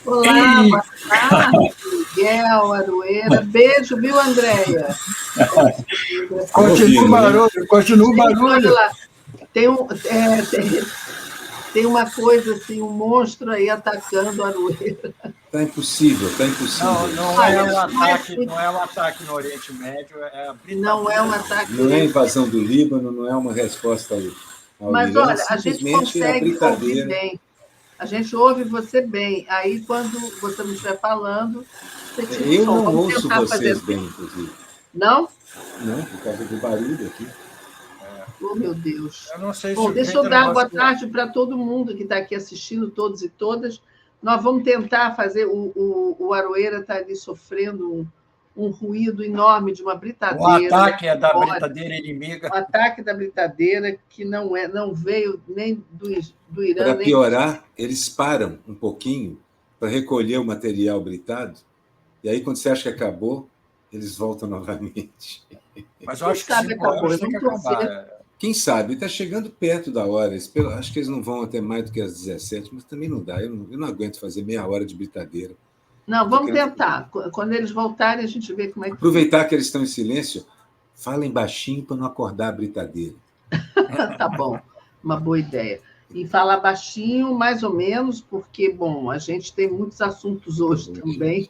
Olá, boa tarde, Miguel, Aroeira. Beijo, viu, Andréia? Continua o barulho, continua o barulho. Olha lá, tem uma coisa assim, um monstro aí atacando a Aroeira. Está impossível, está impossível. Não é um ataque no Oriente Médio, é a britadeira. Não é um ataque. Não é invasão do Líbano, não é uma resposta ao Mas Irã, olha, a gente consegue ouvir bem. A gente ouve você bem. Aí, quando você não estiver falando, você tira o som. Eu não Vamos ouço tentar vocês fazer bem, inclusive. Não? Não, por causa do barulho aqui. Oh, meu Deus. Eu não sei Bom, se deixa eu dar boa tarde para todo mundo que está aqui assistindo, todos e todas. Nós vamos tentar fazer... O Aroeira está ali sofrendo um ruído enorme de uma britadeira. O ataque da britadeira inimiga. O ataque da britadeira, que não veio nem do Irã. Para piorar, eles param um pouquinho para recolher o material britado, e aí, quando você acha que acabou, eles voltam novamente. Mas eu acho que acabou. Tem que acabar. Quem sabe? Está chegando perto da hora. Acho que eles não vão até mais do que às 17, mas também não dá. Eu não aguento fazer meia hora de britadeira. Não, vamos tentar. Quando eles voltarem, a gente vê como é que... Aproveitar que eles estão em silêncio, falem baixinho para não acordar a britadeira. Tá bom, uma boa ideia. E falar baixinho, mais ou menos, porque, bom, a gente tem muitos assuntos hoje também.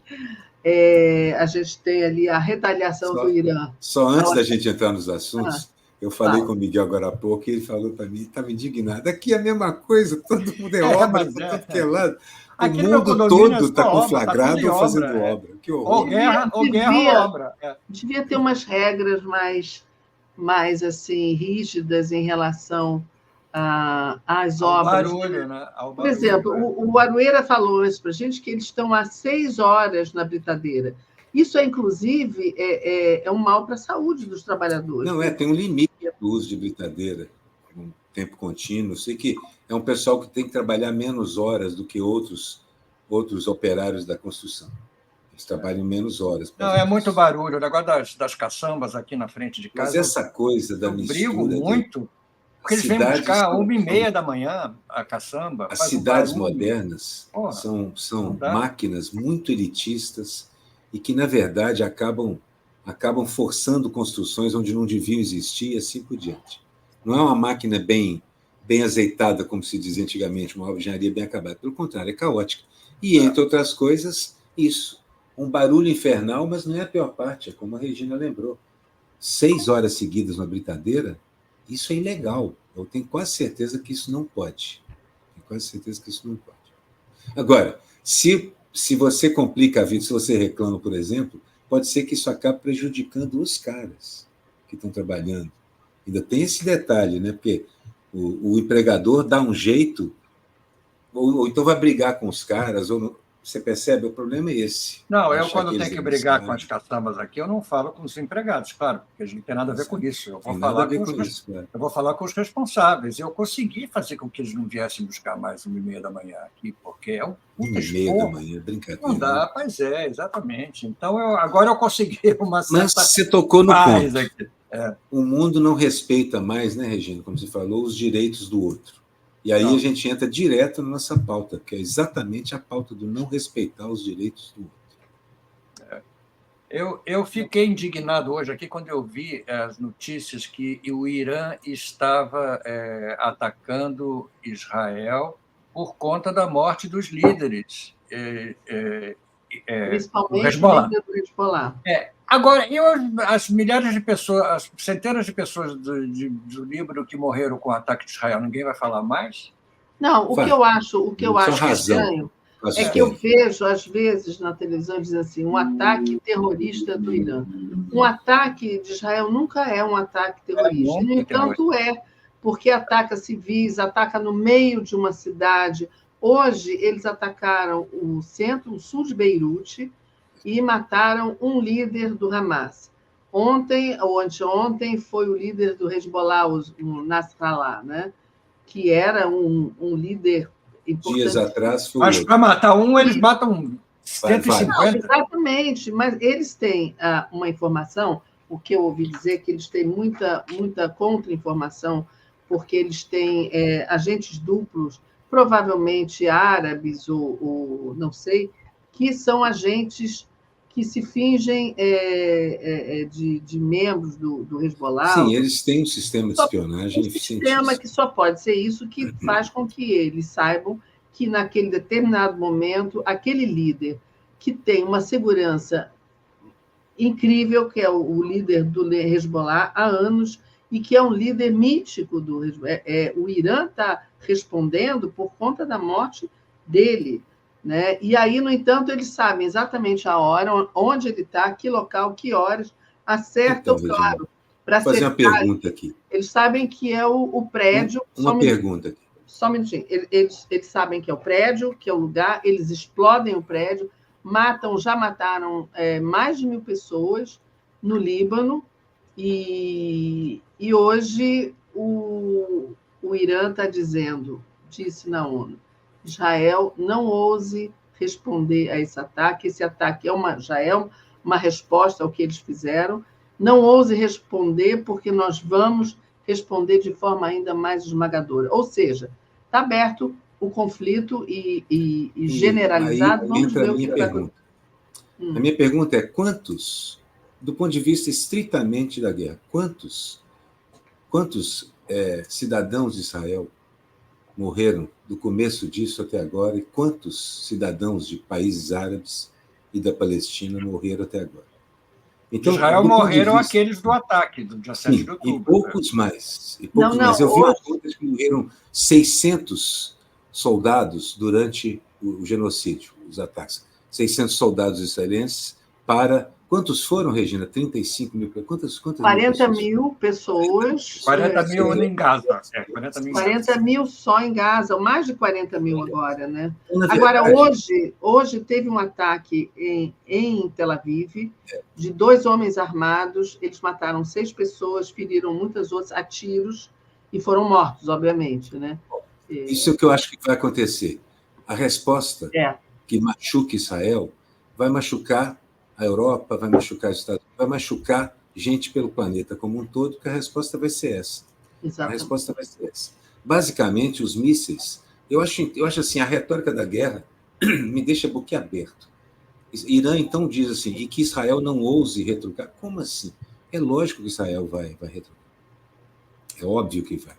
A gente tem ali a retaliação do Irã. Só antes da gente entrar nos assuntos, eu falei com o Miguel agora há pouco, e ele falou para mim, estava indignado. Aqui é a mesma coisa, todo mundo é obra, para tudo que é lado. O mundo todo está conflagrado fazendo obra. Que horror. Ou guerra ou obra. Devia ter umas regras mais assim, rígidas em relação às obras. Barulho, né? Por exemplo, o Aroeira falou isso para a gente, que eles estão há 6 horas na britadeira. Isso, inclusive, é um mal para a saúde dos trabalhadores. Não, tem um limite do uso de britadeira, um tempo contínuo. Sei que é um pessoal que tem que trabalhar menos horas do que outros operários da construção. Eles trabalham menos horas. Não, é muito barulho. O negócio das caçambas aqui na frente de casa. Mas essa coisa da mistura... Eu brigo muito, porque eles vêm buscar 1h30 da manhã a caçamba. As cidades modernas são máquinas muito elitistas e que, na verdade, acabam forçando construções onde não deviam existir e assim por diante. Não é uma máquina bem azeitada, como se dizia antigamente, uma engenharia bem acabada. Pelo contrário, é caótica. E, entre outras coisas, isso. Um barulho infernal, mas não é a pior parte, é como a Regina lembrou. 6 horas seguidas na britadeira, isso é ilegal. Eu tenho quase certeza que isso não pode. Agora, se você complica a vida, se você reclama, por exemplo, pode ser que isso acabe prejudicando os caras que estão trabalhando. Ainda tem esse detalhe, né? Porque o empregador dá um jeito, ou então vai brigar com os caras, ou não. Você percebe? O problema é esse. Não, eu quando tenho que brigar com as caçambas aqui, eu não falo com os empregados, claro, porque a gente não tem nada a ver com isso. Eu vou falar com os responsáveis. Eu consegui fazer com que eles não viessem buscar mais 1h30 da manhã aqui, porque é um puta 1h30 da manhã, brincadeira. Não dá, mas exatamente. Então, agora eu consegui uma certa... Mas você tocou no ponto. Aqui. O mundo não respeita mais, né, Regina, como você falou, os direitos do outro. E aí a gente entra direto na nossa pauta, que é exatamente a pauta do não respeitar os direitos do outro. Eu fiquei indignado hoje aqui quando eu vi as notícias que o Irã estava atacando Israel por conta da morte dos líderes. Principalmente o líder do Hezbollah. Agora, as milhares de pessoas, as centenas de pessoas do Líbano que morreram com o ataque de Israel, ninguém vai falar mais? Não, o que eu acho que é estranho é que eu vejo, às vezes, na televisão, dizendo assim, um ataque terrorista do Irã. Um ataque de Israel nunca é um ataque terrorista. No entanto, porque ataca civis, ataca no meio de uma cidade. Hoje, eles atacaram o sul de Beirute, e mataram um líder do Hamas. Ontem, ou anteontem, foi o líder do Hezbollah, o Nasrallah, né? Que era um líder importante. Dias atrás foi. Mas para matar um, eles matam 150. Não, exatamente, mas eles têm uma informação, o que eu ouvi dizer, que eles têm muita contra-informação, porque eles têm agentes duplos provavelmente árabes ou não sei, que são agentes que se fingem de membros do Hezbollah. Sim, eles têm um sistema de espionagem eficientíssimo. Um sistema que só pode ser isso que faz com que eles saibam que, naquele determinado momento, aquele líder que tem uma segurança incrível, que é o líder do Hezbollah há anos, e que é um líder mítico do Hezbollah. O Irã está respondendo por conta da morte dele. Né? E aí, no entanto, eles sabem exatamente a hora, onde ele está, que local, que horas, acertam, então, claro. Vou fazer uma pergunta aqui. Eles sabem que é o prédio... Uma pergunta aqui. Só um minutinho. Eles sabem que é o prédio, que é o lugar, eles explodem o prédio, já mataram mais de 1.000 pessoas no Líbano, e hoje o Irã está disse na ONU, Israel não ouse responder a esse ataque já é uma resposta ao que eles fizeram, não ouse responder porque nós vamos responder de forma ainda mais esmagadora. Ou seja, está aberto o conflito e generalizado. Aí vamos ver a minha pergunta. A minha pergunta é quantos, do ponto de vista estritamente da guerra, quantos cidadãos de Israel morreram do começo disso até agora, e quantos cidadãos de países árabes e da Palestina morreram até agora? Então, Israel morreram aqueles do ataque, do dia 7 de outubro. E poucos mais. Mais. Eu vi uma conta de que morreram 600 soldados durante o genocídio, os ataques. 600 soldados israelenses para... Quantos foram, Regina? 35 mil? Quantas 40 mil pessoas. 40 mil em Gaza. 40 mil só em Gaza, mais de 40 mil agora, né? Agora, hoje teve um ataque em Tel Aviv de 2 homens armados, eles mataram 6 pessoas, feriram muitas outras a tiros e foram mortos, obviamente, né? Isso é o que eu acho que vai acontecer. A resposta que machuca Israel vai machucar a Europa, vai machucar os Estados Unidos, vai machucar gente pelo planeta como um todo, porque a resposta vai ser essa. Exatamente. A resposta vai ser essa. Basicamente, os mísseis... Eu acho assim, a retórica da guerra me deixa boquiaberto. Irã, então, diz assim, e que Israel não ouse retrucar. Como assim? É lógico que Israel vai retrucar. É óbvio que vai.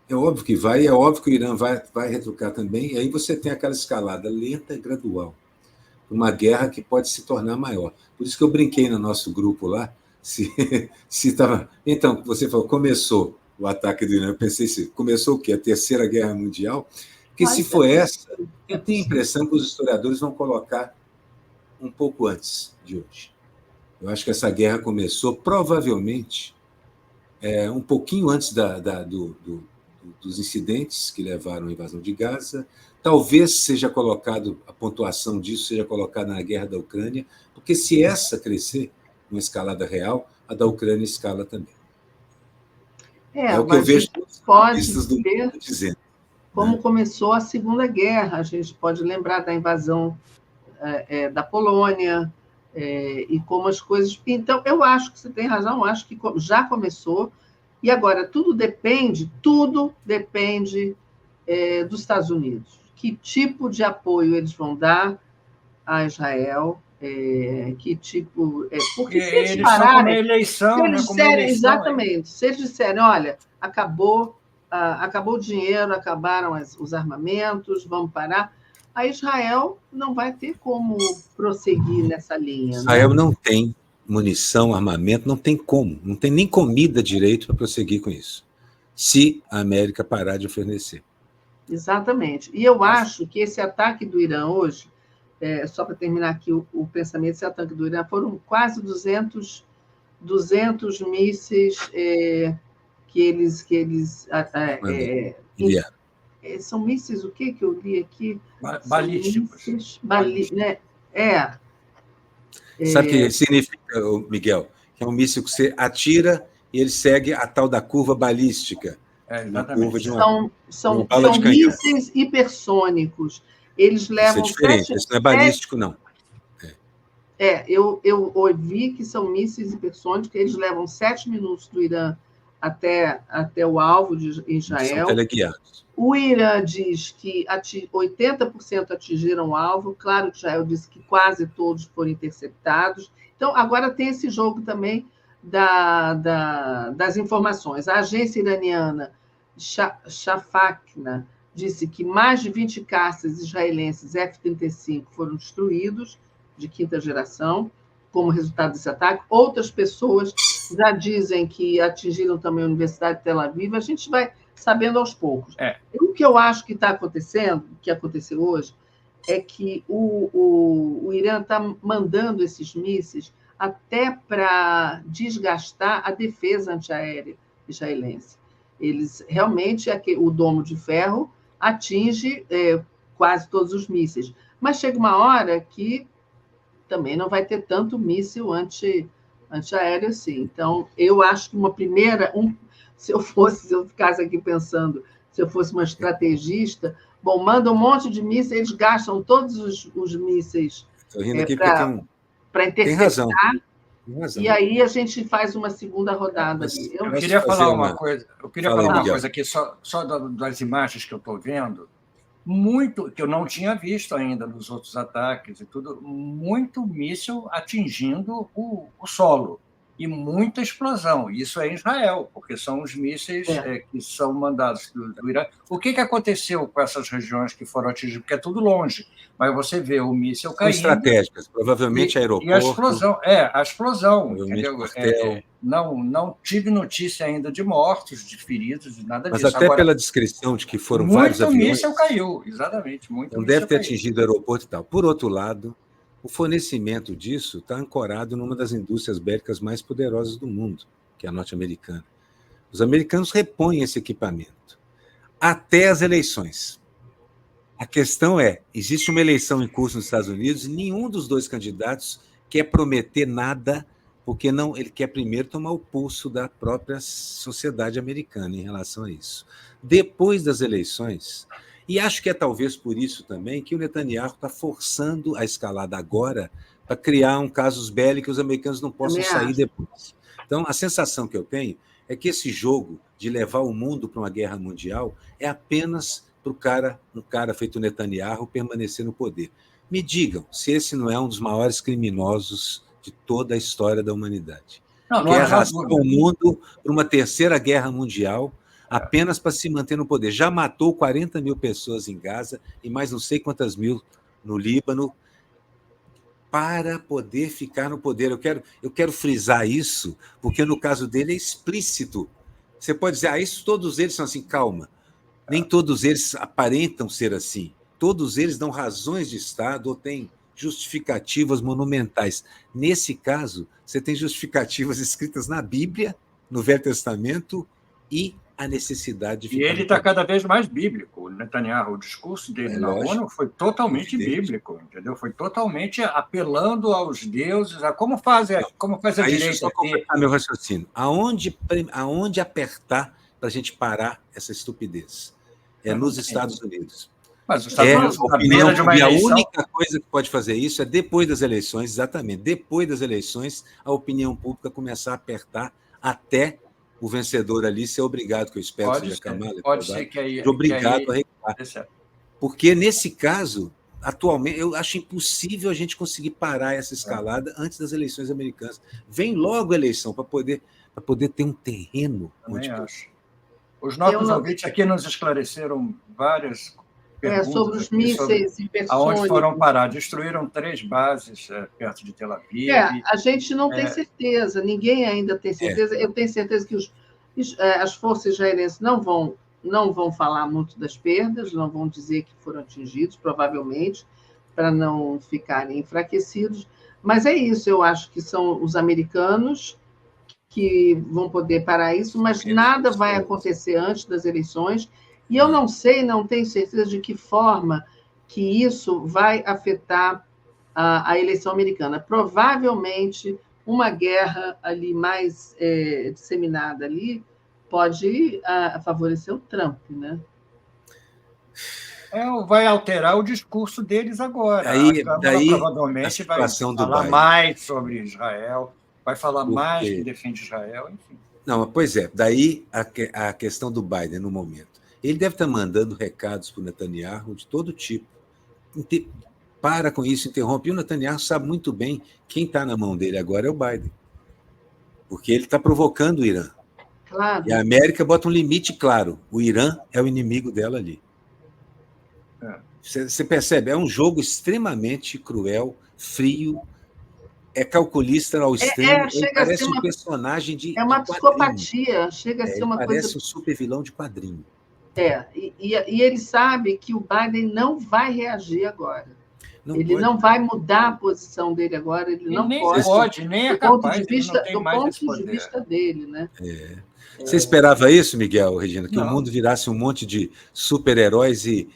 É óbvio que vai, e é óbvio que o Irã vai retrucar também, e aí você tem aquela escalada lenta e gradual. Uma guerra que pode se tornar maior. Por isso que eu brinquei no nosso grupo lá, se estava... Então, você falou, começou o ataque do Irã, eu pensei assim, começou o quê? A Terceira Guerra Mundial? Porque se for essa, eu tenho a impressão que os historiadores vão colocar um pouco antes de hoje. Eu acho que essa guerra começou, provavelmente, um pouquinho antes dos incidentes que levaram à invasão de Gaza. Talvez seja colocado, a pontuação disso seja colocada na guerra da Ucrânia, porque se essa crescer, uma escalada real, a da Ucrânia escala também. É o que eu vejo analistas do mundo dizendo. Como começou a Segunda Guerra, a gente pode lembrar da invasão da Polônia, e como as coisas... Então, eu acho que você tem razão, eu acho que já começou, e agora tudo depende dos Estados Unidos. Que tipo de apoio eles vão dar a Israel? Que tipo... porque se eles pararem... eleição, exatamente. Se eles disserem, olha, acabou o dinheiro, acabaram os armamentos, vamos parar, a Israel não vai ter como prosseguir nessa linha. Israel não tem munição, armamento, não tem como. Não tem nem comida direito para prosseguir com isso. Se a América parar de fornecer. Exatamente. E eu acho que esse ataque do Irã hoje, só para terminar aqui o pensamento, esse ataque do Irã, foram quase 200 mísseis que eles são mísseis, o que eu li aqui? Balísticos. Né? Sabe o que significa, Miguel? Que é um míssil que você atira e ele segue a tal da curva balística. Exatamente. São mísseis hipersônicos. Eles levam... Isso é diferente, isso não é balístico, não. Eu ouvi que são mísseis hipersônicos, eles levam 7 minutos do Irã até o alvo de Israel. São teleguiados. O Irã diz que 80% atingiram o alvo. Claro que Israel disse que quase todos foram interceptados. Então, agora tem esse jogo também das informações. A agência iraniana Shafaqna disse que mais de 20 caças israelenses F-35 foram destruídos, de quinta geração, como resultado desse ataque. Outras pessoas já dizem que atingiram também a Universidade de Tel Aviv. A gente vai sabendo aos poucos. O que eu acho que está acontecendo, que aconteceu hoje, é que o Irã está mandando esses mísseis até para desgastar a defesa antiaérea israelense. Eles realmente, o domo de ferro atinge quase todos os mísseis, mas chega uma hora que também não vai ter tanto míssil antiaéreo assim. Então, eu acho que uma primeira... Se eu ficasse aqui pensando, se eu fosse uma estrategista, bom, manda um monte de mísseis, eles gastam todos os mísseis para interceptar, tem razão. E aí a gente faz uma segunda rodada. Eu queria falar uma coisa. Eu queria falar uma coisa aqui, só das imagens que eu estou vendo, muito que eu não tinha visto ainda nos outros ataques e tudo, muito míssil atingindo o solo e muita explosão. Isso é em Israel, porque são os mísseis que são mandados do Irã. O que aconteceu com essas regiões que foram atingidas? Porque é tudo longe, mas você vê o míssil caindo. São estratégicas, provavelmente aeroporto. E a explosão. Não tive notícia ainda de mortos, de feridos, de nada disso. Mas até pela descrição de que foram vários aviões... Muito míssil caiu, exatamente. Não deve ter atingido o aeroporto e tal. Por outro lado, o fornecimento disso está ancorado numa das indústrias bélicas mais poderosas do mundo, que é a norte-americana. Os americanos repõem esse equipamento até as eleições. A questão é, existe uma eleição em curso nos Estados Unidos e nenhum dos dois candidatos quer prometer nada, porque ele quer primeiro tomar o pulso da própria sociedade americana em relação a isso. Depois das eleições... E acho que é talvez por isso também que o Netanyahu está forçando a escalada agora para criar um casus belli que os americanos não possam sair depois. Então, a sensação que eu tenho é que esse jogo de levar o mundo para uma guerra mundial é apenas para um cara feito Netanyahu permanecer no poder. Me digam se esse não é um dos maiores criminosos de toda a história da humanidade. Que arrastou o mundo para uma terceira guerra mundial apenas para se manter no poder. Já matou 40 mil pessoas em Gaza e mais não sei quantas mil no Líbano para poder ficar no poder. Eu quero frisar isso, porque no caso dele é explícito. Você pode dizer, isso todos eles são assim, calma. Nem todos eles aparentam ser assim. Todos eles dão razões de Estado ou têm justificativas monumentais. Nesse caso, você tem justificativas escritas na Bíblia, no Velho Testamento e a necessidade de ficar. E ele está cada vez mais bíblico. O Netanyahu, o discurso dele na ONU foi totalmente bíblico, entendeu? Foi totalmente apelando aos deuses, a como faz a direita. Só completar meu raciocínio. Aonde apertar para a gente parar essa estupidez? É nos Estados Unidos. Mas os Estados Unidos, a única coisa que pode fazer isso é depois das eleições, exatamente. Depois das eleições, a opinião pública começar a apertar até o vencedor ali ser obrigado, que eu espero que seja Kamala, pode ser que aí, obrigado a recuar. Porque, nesse caso, atualmente, eu acho impossível a gente conseguir parar essa escalada antes das eleições americanas. Vem logo a eleição para poder ter um terreno. Os nossos ouvintes aqui nos esclareceram várias perguntas sobre os mísseis hipersônicos. Aonde foram parar? Destruíram 3 bases perto de Tel Aviv. A gente não tem certeza, ninguém ainda tem certeza. Eu tenho certeza que as forças israelenses não vão falar muito das perdas, não vão dizer que foram atingidos, provavelmente, para não ficarem enfraquecidos. Mas é isso, eu acho que são os americanos que vão poder parar isso, mas nada vai acontecer antes das eleições. E eu não tenho certeza de que forma que isso vai afetar a eleição americana. Provavelmente, uma guerra ali mais disseminada ali pode favorecer o Trump, né? Vai alterar o discurso deles agora. Daí provavelmente vai falar mais sobre Israel, vai falar mais que defende Israel, enfim. Não, pois é. Daí a questão do Biden no momento. Ele deve estar mandando recados para o Netanyahu de todo tipo. Para com isso, interrompe. E o Netanyahu sabe muito bem quem está na mão dele agora é o Biden. Porque ele está provocando o Irã. Claro. E a América bota um limite claro. O Irã é o inimigo dela ali. Você percebe? É um jogo extremamente cruel, frio, é calculista ao extremo. Ele parece um personagem de É uma psicopatia. Chega a ser uma coisa... Parece um super vilão de quadrinho. E ele sabe que o Biden não vai reagir agora. Ele não vai mudar a posição dele agora, ele não pode. Nem é capaz, do ponto de vista dele, né? Você esperava isso, Miguel, Regina? Que o mundo virasse um monte de super-heróis e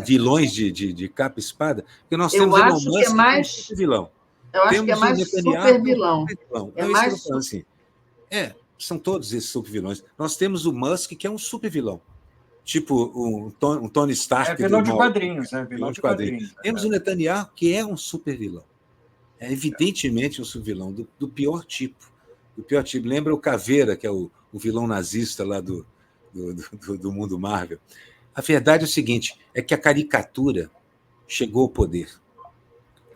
vilões de capa e espada? Porque nós temos Elon Musk, que é mais super vilão. Eu acho que é mais super vilão. É mais assim. São todos esses super vilões. Nós temos o Musk, que é um super vilão. Tipo um Tony Stark. É vilão de quadrinhos, né? Vilão de quadrinhos. Temos o Netanyahu, que é um super vilão. É evidentemente um super vilão do pior tipo. Do pior tipo. Lembra o Caveira, que é o vilão nazista lá do mundo Marvel. A verdade é o seguinte, é que a caricatura chegou ao poder.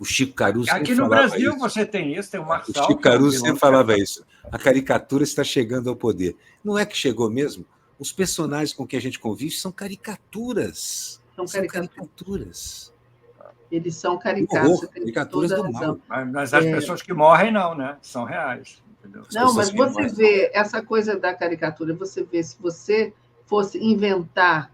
O Chico Caruso aqui no Brasil isso. Você tem isso, tem o Marçal. O Chico Caruso sempre falava isso. A caricatura está chegando ao poder. Não é que chegou mesmo? Os personagens com quem a gente convive são caricaturas. São caricaturas. Eles são caricatos. Caricaturas do mal. Mas as pessoas que morrem não, né? São reais. Entendeu? Não, mas você vê essa coisa da caricatura, você vê, se você fosse inventar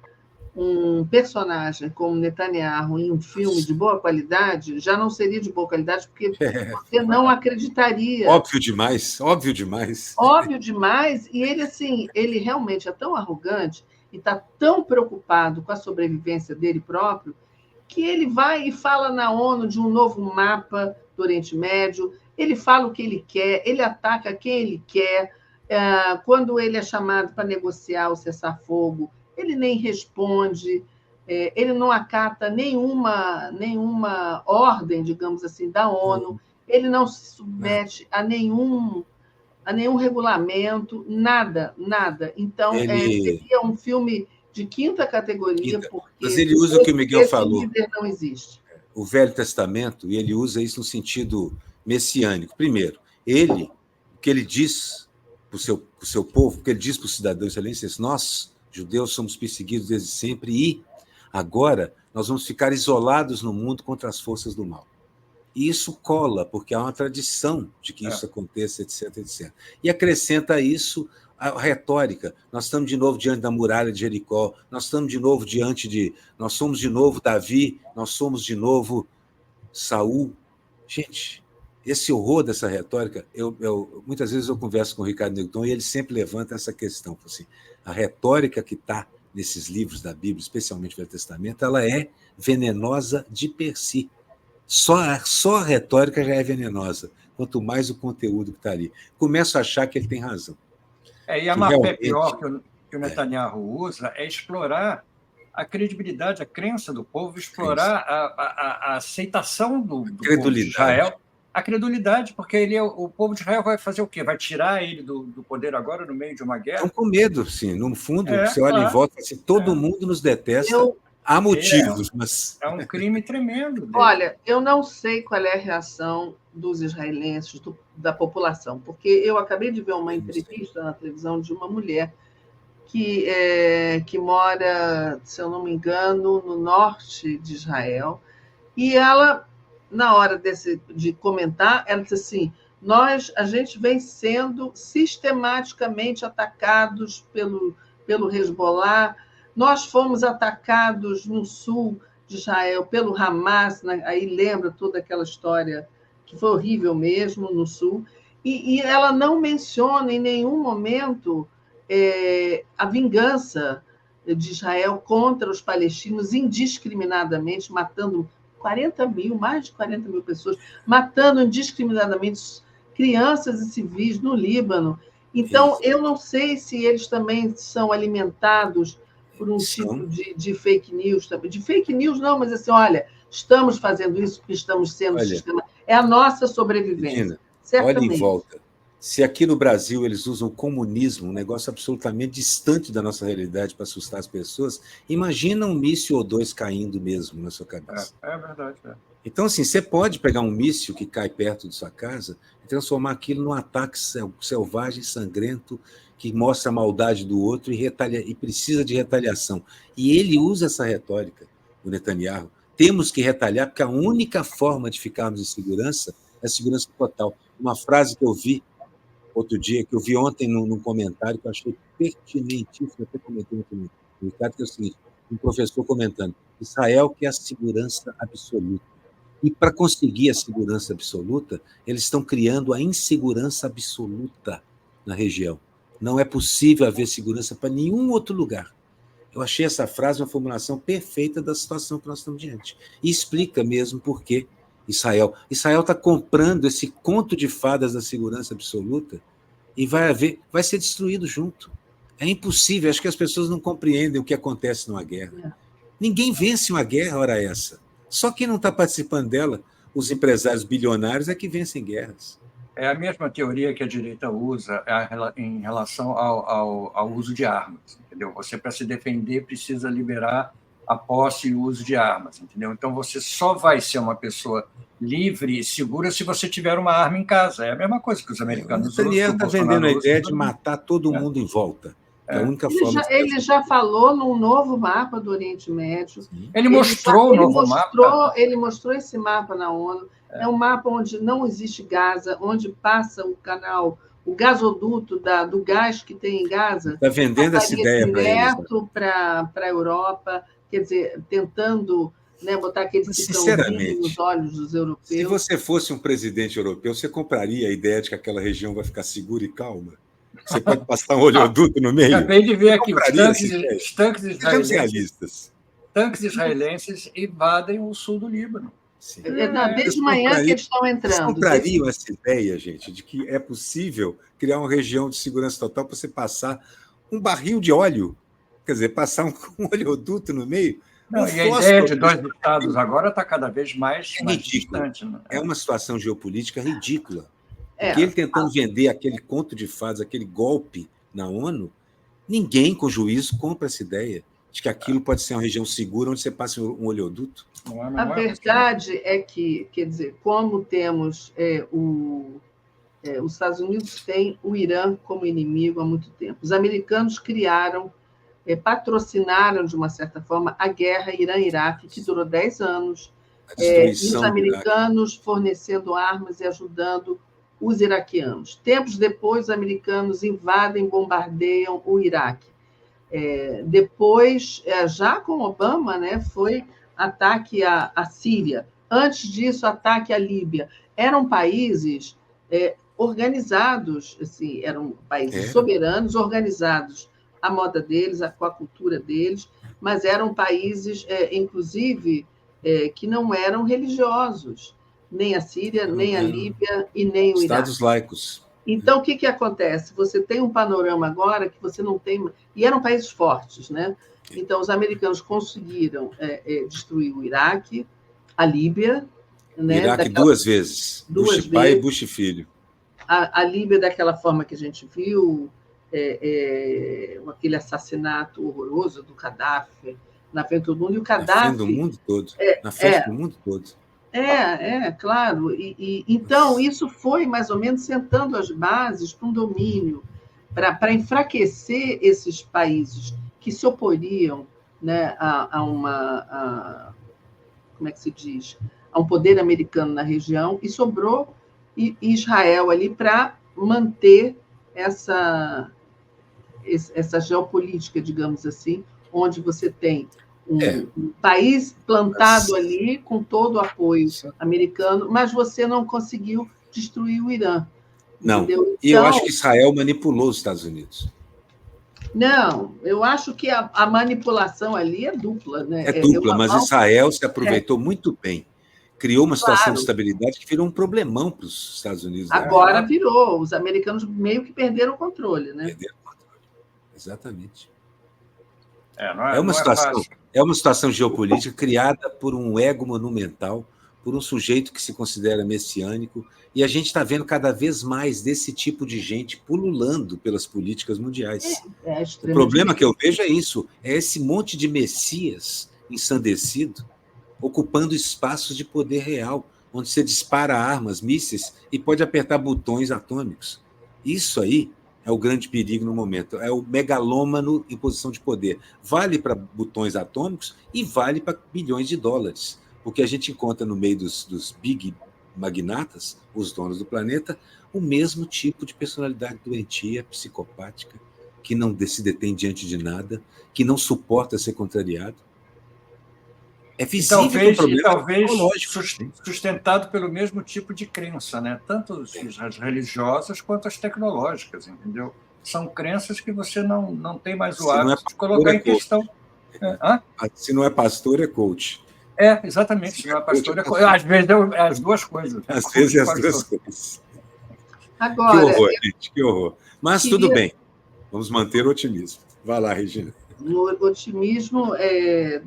um personagem como Netanyahu em um filme de boa qualidade, já não seria de boa qualidade, porque você não acreditaria. Óbvio demais, óbvio demais. Óbvio demais, e ele, assim, ele realmente é tão arrogante e está tão preocupado com a sobrevivência dele próprio, que ele vai e fala na ONU de um novo mapa do Oriente Médio, ele fala o que ele quer, ele ataca quem ele quer, quando ele é chamado para negociar o cessar-fogo, ele nem responde, ele não acata nenhuma ordem, digamos assim, da ONU, ele não se submete a nenhum regulamento, nada. Então, seria um filme de quinta categoria, porque mas ele usa o que o Miguel falou. Líder não existe. O Velho Testamento, e ele usa isso no sentido messiânico. Primeiro, o que ele diz para o seu povo, o que ele diz para os cidadãos israelenses, nós, judeus, somos perseguidos desde sempre e agora nós vamos ficar isolados no mundo contra as forças do mal. E isso cola, porque há uma tradição de que isso aconteça, etc, etc. E acrescenta a isso a retórica. Nós estamos de novo diante da muralha de Jericó, nós estamos de novo nós somos de novo Davi, nós somos de novo Saul. Gente, esse horror dessa retórica, muitas vezes eu converso com o Ricardo Newton e ele sempre levanta essa questão. Assim, a retórica que está nesses livros da Bíblia, especialmente o Velho Testamento, ela é venenosa de per si. Só a retórica já é venenosa, quanto mais o conteúdo que está ali. Começo a achar que ele tem razão. E a má-fé pior que o Netanyahu usa é explorar a credibilidade, a crença do povo, explorar a aceitação do povo de Israel, a credulidade, porque o povo de Israel vai fazer o quê? Vai tirar ele do poder agora, no meio de uma guerra? Estão com medo, sim. No fundo, você olha em volta, assim, todo mundo nos detesta. Há motivos, mas... É um crime tremendo. Olha, eu não sei qual é a reação dos israelenses, da população, porque eu acabei de ver uma entrevista na televisão de uma mulher que mora, se eu não me engano, no norte de Israel, e ela, na hora de comentar, ela disse assim, a gente vem sendo sistematicamente atacados pelo Hezbollah, nós fomos atacados no sul de Israel pelo Hamas, né? Aí lembra toda aquela história que foi horrível mesmo no sul, e ela não menciona em nenhum momento a vingança de Israel contra os palestinos indiscriminadamente, matando mais de 40 mil pessoas, matando indiscriminadamente crianças e civis no Líbano. Então, eu não sei se eles também são alimentados por um tipo de fake news. De fake news, não, mas assim, olha, estamos fazendo isso porque estamos sendo sistemáticos. É a nossa sobrevivência. Regina, olha em volta. Se aqui no Brasil eles usam o comunismo, um negócio absolutamente distante da nossa realidade para assustar as pessoas, imagina um míssil ou dois caindo mesmo na sua cabeça. É verdade. Então, assim, você pode pegar um míssil que cai perto de sua casa e transformar aquilo num ataque selvagem, sangrento, que mostra a maldade do outro e precisa de retaliação. E ele usa essa retórica, o Netanyahu. Temos que retaliar, porque a única forma de ficarmos em segurança é a segurança total. Uma frase que eu vi outro dia, que eu vi ontem num comentário, que eu achei pertinentíssimo, eu até comentei no comentário, que é o seguinte, um professor comentando, Israel quer a segurança absoluta. E para conseguir a segurança absoluta, eles estão criando a insegurança absoluta na região. Não é possível haver segurança para nenhum outro lugar. Eu achei essa frase uma formulação perfeita da situação que nós estamos diante. E explica mesmo por que Israel está comprando esse conto de fadas da segurança absoluta e vai ser destruído junto. É impossível, acho que as pessoas não compreendem o que acontece numa guerra. Ninguém vence uma guerra, ora essa. Só quem não está participando dela, os empresários bilionários, é que vencem guerras. É a mesma teoria que a direita usa em relação ao uso de armas, entendeu? Você, para se defender, precisa liberar a posse e o uso de armas, entendeu? Então, você só vai ser uma pessoa livre e segura se você tiver uma arma em casa. É a mesma coisa que os americanos usam. O Netanyahu está vendendo a ideia de matar todo mundo em volta. É a única forma ele já falou num novo mapa do Oriente Médio. Ele mostrou o novo mapa. Ele mostrou esse mapa na ONU. É um mapa onde não existe Gaza, onde passa o canal, o gasoduto do gás que tem em Gaza. Está vendendo essa ideia para eles. Direto para a Europa, quer dizer, tentando, né, botar aquele citãozinho nos olhos dos europeus. Se você fosse um presidente europeu, você compraria a ideia de que aquela região vai ficar segura e calma? Você pode passar um oleoduto no meio? Acabei de ver aqui, os tanques israelenses invadem o sul do Líbano. Desde manhã que eles estão entrando. Vocês comprariam essa ideia, gente, de que é possível criar uma região de segurança total para você passar um barril de óleo? Quer dizer, passar um oleoduto no meio? Não, e a ideia de 2 estados agora está cada vez mais distante. Né? É uma situação geopolítica ridícula. Porque ele tentando vender aquele conto de fadas, aquele golpe na ONU, ninguém com juízo compra essa ideia de que aquilo pode ser uma região segura onde você passa um oleoduto. A verdade é que, quer dizer, como temos os Estados Unidos têm o Irã como inimigo há muito tempo. Os americanos patrocinaram, de uma certa forma, a guerra Irã-Iraque, que durou 10 anos, e os americanos fornecendo armas e ajudando os iraquianos. Tempos depois, os americanos invadem, bombardeiam o Iraque. Depois, já com Obama, né, foi ataque à Síria. Antes disso, ataque à Líbia. Eram países organizados, assim, eram países soberanos, organizados à moda deles, com a cultura deles, mas eram países, inclusive, que não eram religiosos, nem a Síria, nem a Líbia e nem o Iraque. Estados laicos. Então, o que acontece? Você tem um panorama agora que você não tem... E eram países fortes, né? Então, os americanos conseguiram destruir o Iraque, a Líbia... Né? O Iraque duas vezes. Bush pai e Bush filho. A Líbia daquela forma que a gente viu, aquele assassinato horroroso do Gaddafi na frente do mundo. E o Gaddafi... Na frente do mundo todo. Na frente do mundo todo. Claro. Então, isso foi mais ou menos sentando as bases para um domínio, para enfraquecer esses países que se oporiam, né, como é que se diz? A um poder americano na região, e sobrou Israel ali para manter essa geopolítica, digamos assim, onde você tem um país plantado ali com todo o apoio americano, mas você não conseguiu destruir o Irã. Não, então, e eu acho que Israel manipulou os Estados Unidos. Não, eu acho que a manipulação ali é dupla. Né? É dupla, mas Israel se aproveitou muito bem. Criou uma situação de estabilidade que virou um problemão para os Estados Unidos. Agora virou. Os americanos meio que perderam o controle. Né? Perderam o controle. Exatamente. É uma situação geopolítica criada por um ego monumental, por um sujeito que se considera messiânico, e a gente está vendo cada vez mais desse tipo de gente pululando pelas políticas mundiais. O problema que eu vejo é isso, é esse monte de messias ensandecido ocupando espaços de poder real, onde você dispara armas, mísseis e pode apertar botões atômicos. Isso aí é o grande perigo no momento, é o megalômano em posição de poder. Vale para botões atômicos e vale para bilhões de dólares, porque a gente encontra no meio dos big magnatas, os donos do planeta, o mesmo tipo de personalidade doentia, psicopática, que não se detém diante de nada, que não suporta ser contrariado. É visível e talvez sustentado pelo mesmo tipo de crença, né? Tanto as religiosas quanto as tecnológicas, entendeu? São crenças que você não tem mais o hábito de colocar em questão. Se não é pastor, é coach. Exatamente. Se não é pastor, é coach. Às vezes é as duas coisas. Às vezes é as duas coisas. Agora, que horror, gente, que horror. Mas tudo bem, vamos manter o otimismo. Vai lá, Regina. No otimismo,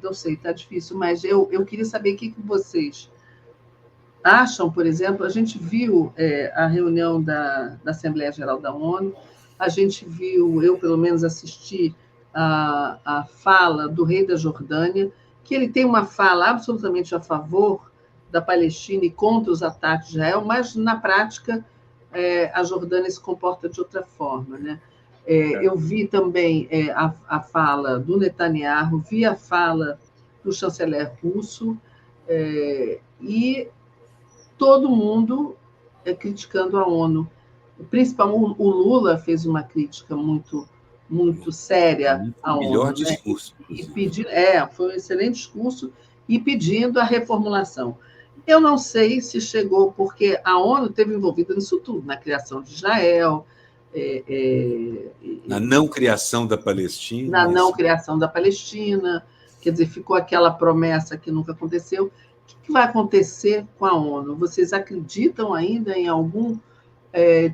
não sei, está difícil, mas eu queria saber o que vocês acham, por exemplo, a gente viu a reunião da Assembleia Geral da ONU, a gente viu, eu pelo menos assisti a fala do rei da Jordânia, que ele tem uma fala absolutamente a favor da Palestina e contra os ataques de Israel, mas, na prática, a Jordânia se comporta de outra forma, né? Eu vi também a fala do Netanyahu, vi a fala do chanceler russo, e todo mundo criticando a ONU. Principalmente o Lula fez uma crítica muito, muito séria à ONU. Melhor discurso. Né? Foi um excelente discurso, e pedindo a reformulação. Eu não sei se chegou, porque a ONU esteve envolvida nisso tudo, na criação de Israel, na não criação da Palestina. Na não criação da Palestina, quer dizer, ficou aquela promessa que nunca aconteceu. O que vai acontecer com a ONU? Vocês acreditam ainda em algum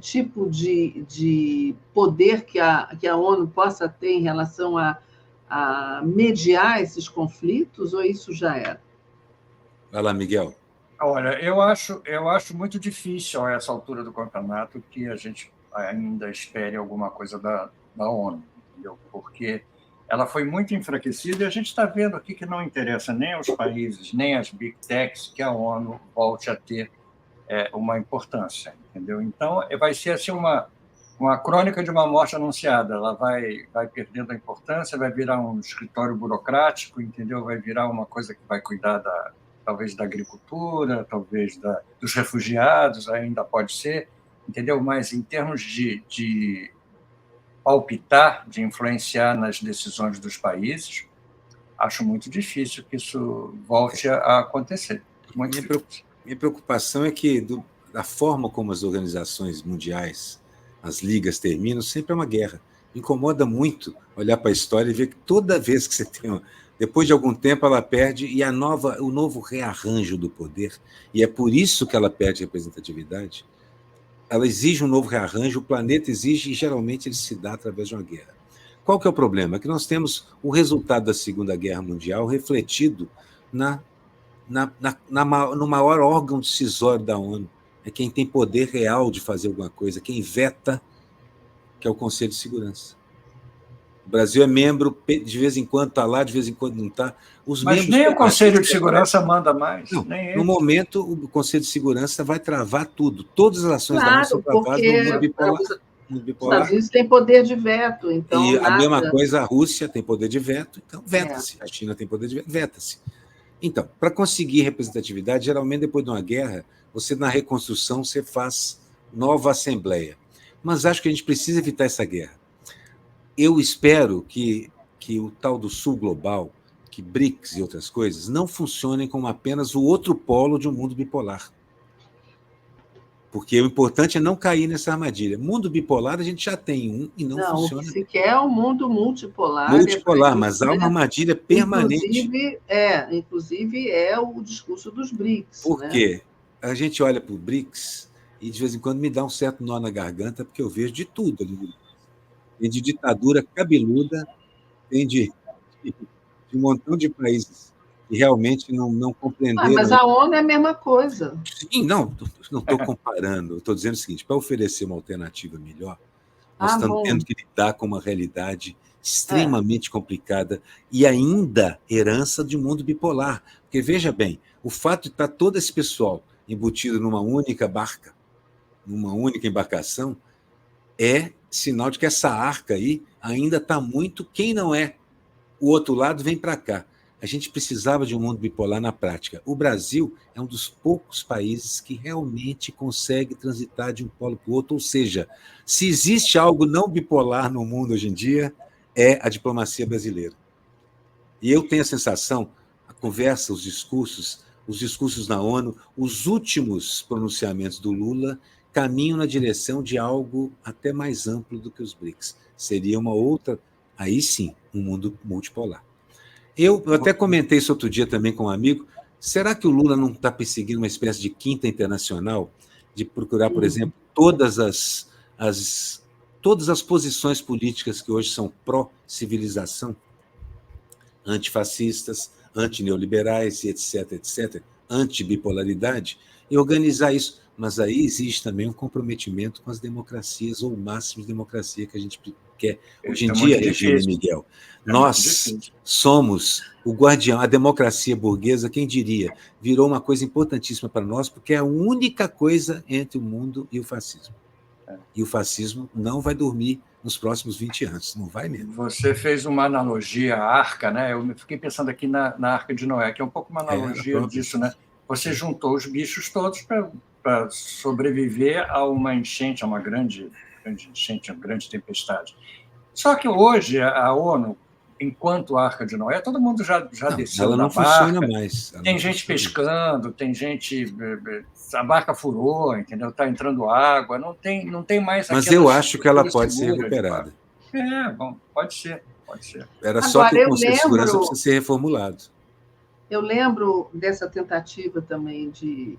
tipo de poder que a ONU possa ter em relação a mediar esses conflitos, ou isso já era? Vai lá, Miguel. Olha, eu acho muito difícil, a essa altura do campeonato, que a gente ainda espere alguma coisa da ONU, entendeu? Porque ela foi muito enfraquecida, e a gente está vendo aqui que não interessa nem aos países, nem às big techs, que a ONU volte a ter uma importância, entendeu? Então, vai ser assim uma crônica de uma morte anunciada. Ela vai perdendo a importância, vai virar um escritório burocrático, entendeu? Vai virar uma coisa que vai cuidar talvez da agricultura, talvez dos refugiados, ainda pode ser, entendeu? Mas em termos de palpitar, de influenciar nas decisões dos países, acho muito difícil que isso volte a acontecer. Minha preocupação é que, da forma como as organizações mundiais, as ligas terminam, sempre é uma guerra. Me incomoda muito olhar para a história e ver que toda vez que você tem... Depois de algum tempo, ela perde, e o novo rearranjo do poder, e é por isso que ela perde representatividade, ela exige um novo rearranjo, o planeta exige, e geralmente ele se dá através de uma guerra. Qual que é o problema? É que nós temos o resultado da Segunda Guerra Mundial refletido no maior órgão decisório da ONU. É quem tem poder real de fazer alguma coisa, quem veta, que é o Conselho de Segurança. O Brasil é membro, de vez em quando está lá, de vez em quando não está. Mas nem o Conselho de Segurança manda mais. Não, nem no momento, o Conselho de Segurança vai travar tudo. Todas as ações da ONU são travadas no mundo bipolar. Os Estados Unidos têm poder de veto. Então e a mesma coisa, a Rússia tem poder de veto, então veta-se. A China tem poder de veto, veta-se. Então, para conseguir representatividade, geralmente, depois de uma guerra, você, na reconstrução, você faz nova assembleia. Mas acho que a gente precisa evitar essa guerra. Eu espero que o tal do Sul Global, que BRICS e outras coisas, não funcionem como apenas o outro polo de um mundo bipolar. Porque o importante é não cair nessa armadilha. Mundo bipolar a gente já tem um e não funciona. O que se quer é um mundo multipolar. Multipolar, mas há uma armadilha permanente. Inclusive é o discurso dos BRICS. Por quê? A gente olha para o BRICS e de vez em quando me dá um certo nó na garganta, porque eu vejo de tudo ali. Tem de ditadura cabeluda, tem de um montão de países realmente não compreenderam. Mas a ONU é a mesma coisa. Sim, não estou comparando. Estou dizendo o seguinte: para oferecer uma alternativa melhor, nós estamos tendo que lidar com uma realidade extremamente complicada e ainda herança de um mundo bipolar. Porque, veja bem, o fato de estar todo esse pessoal embutido numa única barca, numa única embarcação, é sinal de que essa arca aí ainda está muito... Quem não é o outro lado vem para cá. A gente precisava de um mundo bipolar na prática. O Brasil é um dos poucos países que realmente consegue transitar de um polo para o outro. Ou seja, se existe algo não bipolar no mundo hoje em dia, é a diplomacia brasileira. E eu tenho a sensação, a conversa, os discursos na ONU, os últimos pronunciamentos do Lula caminham na direção de algo até mais amplo do que os BRICS. Seria uma outra, aí sim, um mundo multipolar. Eu até comentei isso outro dia também com um amigo. Será que o Lula não está perseguindo uma espécie de quinta internacional, de procurar, por exemplo, todas as posições políticas que hoje são pró-civilização, antifascistas, antineoliberais, etc., etc., antibipolaridade, e organizar isso? Mas aí existe também um comprometimento com as democracias, ou o máximo de democracia que a gente quer. Hoje em dia, Regina e Miguel, nós somos o guardião, a democracia burguesa, quem diria, virou uma coisa importantíssima para nós, porque é a única coisa entre o mundo e o fascismo. E o fascismo não vai dormir nos próximos 20 anos, não vai mesmo. Você fez uma analogia à arca, né? Eu fiquei pensando aqui na Arca de Noé, que é um pouco uma analogia disso, né? Você juntou os bichos todos para sobreviver a uma enchente, a uma grande enchente, uma grande tempestade. Só que hoje a ONU, enquanto a Arca de Noé, todo mundo já desceu ela da não barca. Funciona mais. Tem gente pescando, tem gente... A barca furou, entendeu? Está entrando água, não tem mais... Mas eu acho que ela pode ser recuperada. Bom, pode ser. Era só que o Conselho de Segurança precisa ser reformulado. Eu lembro dessa tentativa também de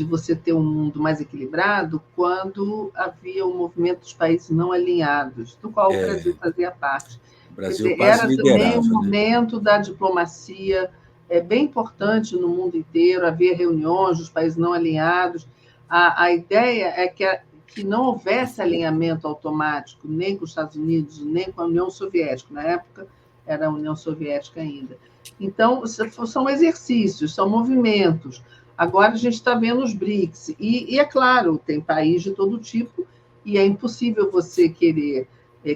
você ter um mundo mais equilibrado quando havia o movimento dos países não alinhados, do qual o Brasil fazia parte. O Brasil quase liderava, também um momento da diplomacia bem importante no mundo inteiro, havia reuniões dos países não alinhados. A ideia é que não houvesse alinhamento automático, nem com os Estados Unidos, nem com a União Soviética. Na época, era a União Soviética ainda. Então, são exercícios, são movimentos. Agora a gente está vendo os BRICS. E é claro, tem país de todo tipo, e é impossível você querer...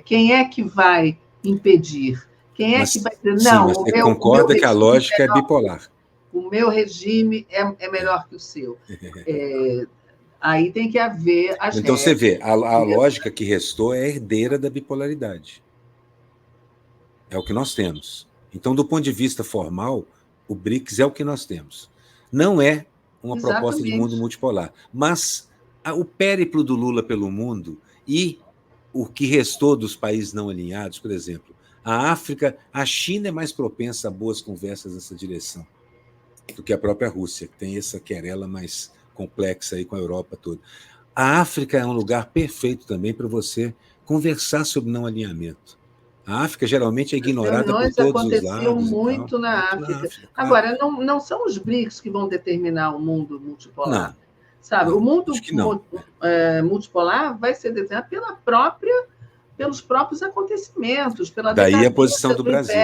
Quem é que vai impedir? Quem é que vai dizer, não, você concorda que a lógica é bipolar. O meu regime é melhor que o seu. Aí tem que haver as Então, você vê, a lógica que restou é herdeira da bipolaridade. É o que nós temos. Então, do ponto de vista formal, o BRICS é o que nós temos. Não é uma proposta de mundo multipolar. Mas o périplo do Lula pelo mundo e o que restou dos países não alinhados, por exemplo, a África, a China é mais propensa a boas conversas nessa direção do que a própria Rússia, que tem essa querela mais complexa aí com a Europa toda. A África é um lugar perfeito também para você conversar sobre não alinhamento. A África geralmente é ignorada por todos os lados. Aconteciam muito na África. Claro. Agora, não são os BRICS que vão determinar o mundo multipolar. Não. Sabe? O mundo multipolar vai ser determinado pelos próprios acontecimentos, pela daí a posição do Brasil.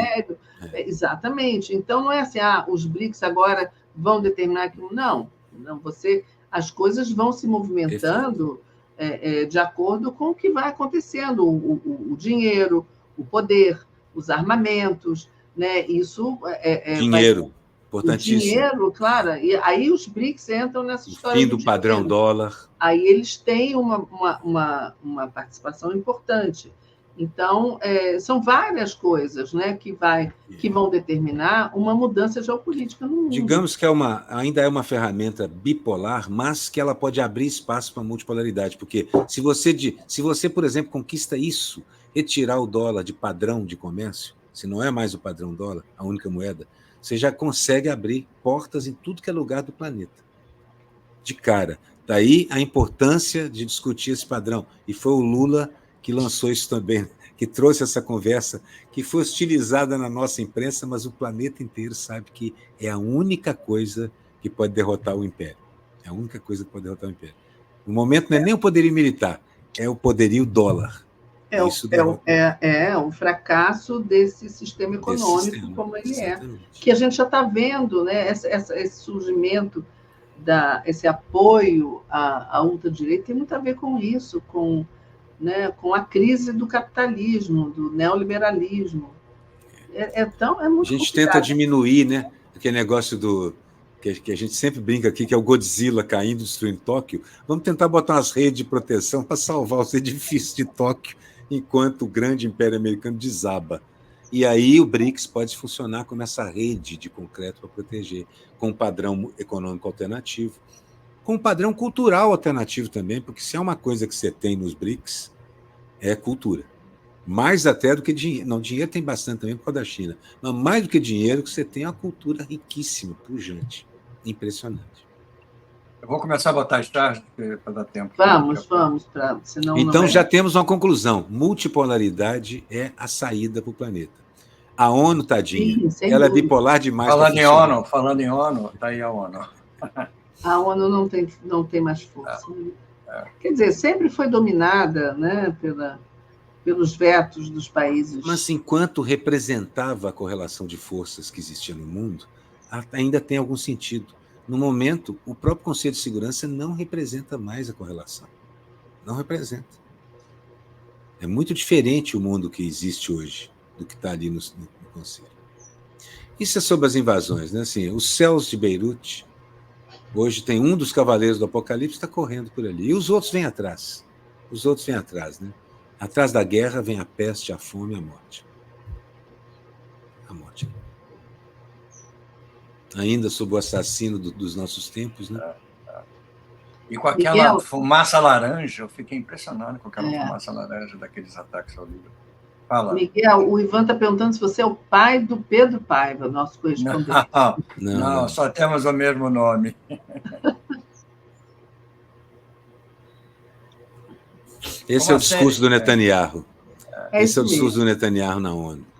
Exatamente. Então, não é assim, os BRICS agora vão determinar aquilo. Não, as coisas vão se movimentando de acordo com o que vai acontecendo. O dinheiro, o poder, os armamentos, né? Isso dinheiro, importantíssimo. O dinheiro, claro. E aí os BRICS entram nessa história. O fim do padrão dólar. Aí eles têm uma participação importante. Então, são várias coisas, né, que vão determinar uma mudança geopolítica no mundo. Digamos que ainda é uma ferramenta bipolar, mas que ela pode abrir espaço para multipolaridade, porque se você, por exemplo, conquista isso, retirar o dólar de padrão de comércio, se não é mais o padrão dólar, a única moeda, você já consegue abrir portas em tudo que é lugar do planeta. De cara. Daí a importância de discutir esse padrão. E foi o Lula que lançou isso também, que trouxe essa conversa, que foi hostilizada na nossa imprensa, mas o planeta inteiro sabe que é a única coisa que pode derrotar o Império. É a única coisa que pode derrotar o Império. No momento não é nem o poderio militar, é o poderio dólar. É o fracasso desse sistema econômico como ele exatamente. Que a gente já está vendo, né? Esse surgimento, esse apoio à ultradireita tem muito a ver com isso, com a crise do capitalismo, do neoliberalismo. É muito a gente complicado. Tenta diminuir, né? Aquele negócio que a gente sempre brinca aqui, que é o Godzilla caindo, destruindo Tóquio. Vamos tentar botar umas redes de proteção para salvar os edifícios de Tóquio, enquanto o grande Império Americano desaba. E aí o BRICS pode funcionar como essa rede de concreto para proteger, com um padrão econômico alternativo, com um padrão cultural alternativo também, porque se é uma coisa que você tem nos BRICS, é cultura. Mais até do que dinheiro. Não, dinheiro tem bastante também por causa da China, mas mais do que dinheiro, que você tem uma cultura riquíssima, pujante, impressionante. Eu vou começar a botar stars para dar tempo. Vamos, senão então já temos uma conclusão. Multipolaridade é a saída para o planeta. A ONU, tadinha, ela é bipolar demais. Falando em ONU, está aí a ONU. A ONU não tem mais força. Quer dizer, sempre foi dominada, né, pelos vetos dos países. Mas enquanto representava a correlação de forças que existia no mundo, ainda tem algum sentido. No momento, o próprio Conselho de Segurança não representa mais a correlação. Não representa. É muito diferente o mundo que existe hoje do que está ali no Conselho. Isso é sobre as invasões, né? Assim, os céus de Beirute, hoje tem um dos cavaleiros do Apocalipse está correndo por ali. E os outros vêm atrás. Né? Atrás da guerra vem a peste, a fome e a morte. A morte. Ainda sob o assassino dos nossos tempos, né? E com aquela fumaça laranja, eu fiquei impressionado com aquela fumaça laranja daqueles ataques ao Líbano. Fala. Miguel, o Ivan está perguntando se você é o pai do Pedro Paiva, nosso correspondente. Não, só temos o mesmo nome. Esse é o discurso do Netanyahu. Esse é o discurso do Netanyahu na ONU.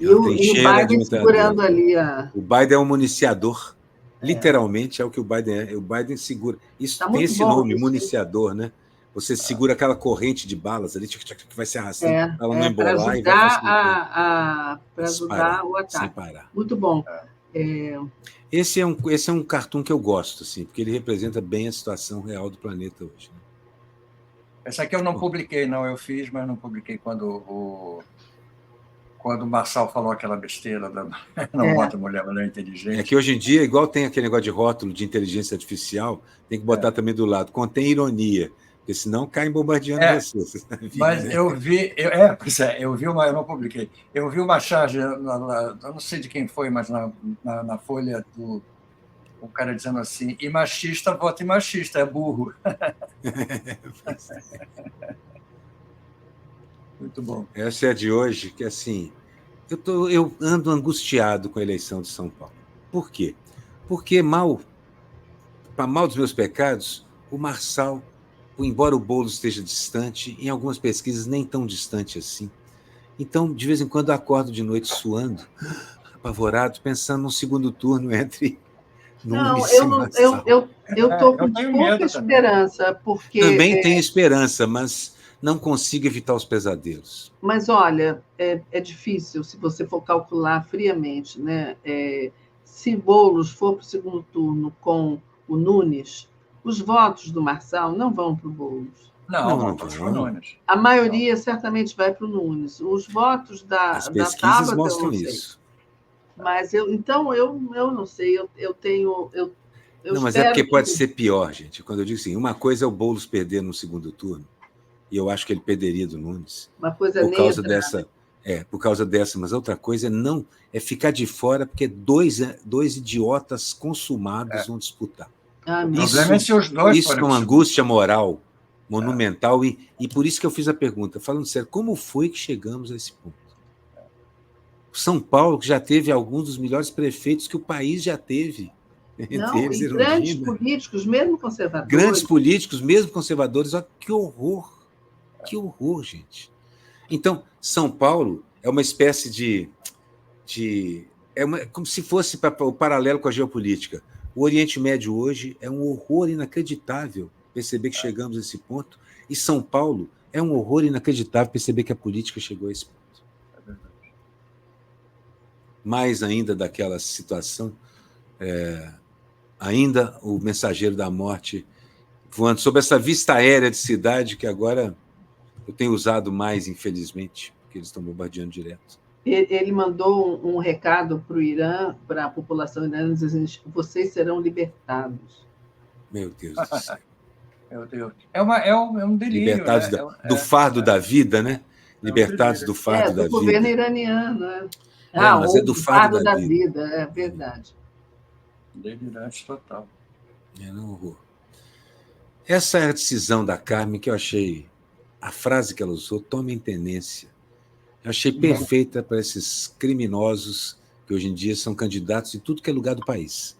E o Biden segurando ali O Biden é um municiador. Literalmente é o que o Biden é. O Biden segura. Isso tem esse nome, municiador, né? Você segura aquela corrente de balas ali, que vai se arrastando para ela não embolar e vai para ajudar o ataque. Sem parar. Muito bom. Esse é um cartoon que eu gosto, assim, porque ele representa bem a situação real do planeta hoje. Né? Essa aqui eu não publiquei, não. Eu fiz, mas não publiquei quando o Marçal falou aquela besteira da não bota mulher inteligente. É que hoje em dia, igual tem aquele negócio de rótulo de inteligência artificial, tem que botar também do lado. Contém ironia, porque senão caem bombardeando você. Mas eu vi uma, eu não publiquei. Eu vi uma charge, eu não sei de quem foi, mas na Folha o cara dizendo assim: e machista vota em machista, é burro. Muito bom. Essa é a de hoje, que assim, eu ando angustiado com a eleição de São Paulo. Por quê? Porque para mal dos meus pecados, o Marçal, embora o Boulos esteja distante, em algumas pesquisas nem tão distante assim. Então, de vez em quando, eu acordo de noite suando, apavorado, pensando num segundo turno entre Nunes e Marçal. Eu estou com pouca esperança, porque... Também tenho esperança, mas não consigo evitar os pesadelos. Mas, olha, é difícil se você for calcular friamente, né? Se Boulos for para o segundo turno com o Nunes, os votos do Marçal não vão para o Boulos. Não para o Nunes. A maioria certamente vai para o Nunes. Os votos As pesquisas mostram isso. Mas eu não sei, eu tenho... Não, mas é porque pode ser pior, gente. Quando eu digo assim, uma coisa é o Boulos perder no segundo turno, e eu acho que ele perderia do Nunes. Uma coisa por causa dessa, por causa dessa, mas outra coisa é ficar de fora, porque dois idiotas consumados vão disputar. Isso é uma angústia moral monumental, e por isso que eu fiz a pergunta, falando sério, como foi que chegamos a esse ponto? São Paulo, que já teve alguns dos melhores prefeitos que o país já teve. Eles, grandes políticos, mesmo conservadores. Grandes políticos, mesmo conservadores. Olha que horror! Que horror, gente. Então, São Paulo é uma espécie de como se fosse o paralelo com a geopolítica. O Oriente Médio hoje é um horror inacreditável perceber que chegamos a esse ponto, e São Paulo é um horror inacreditável perceber que a política chegou a esse ponto. Mais ainda daquela situação, ainda o mensageiro da morte voando sobre essa vista aérea de cidade que agora eu tenho usado mais, infelizmente, porque eles estão bombardeando direto. Ele mandou um recado para o Irã, para a população iraniana, dizendo: vocês serão libertados. Meu Deus do céu. Meu Deus. É um delírio. Libertados, né? Do fardo da vida, né? Libertados do fardo da vida. Do governo iraniano. Né? Mas é do fardo da vida. É verdade. Delirante total. É um horror. Essa é a decisão da Carmen que eu achei, a frase que ela usou, tomem tenência. Eu achei perfeita para esses criminosos que hoje em dia são candidatos em tudo que é lugar do país.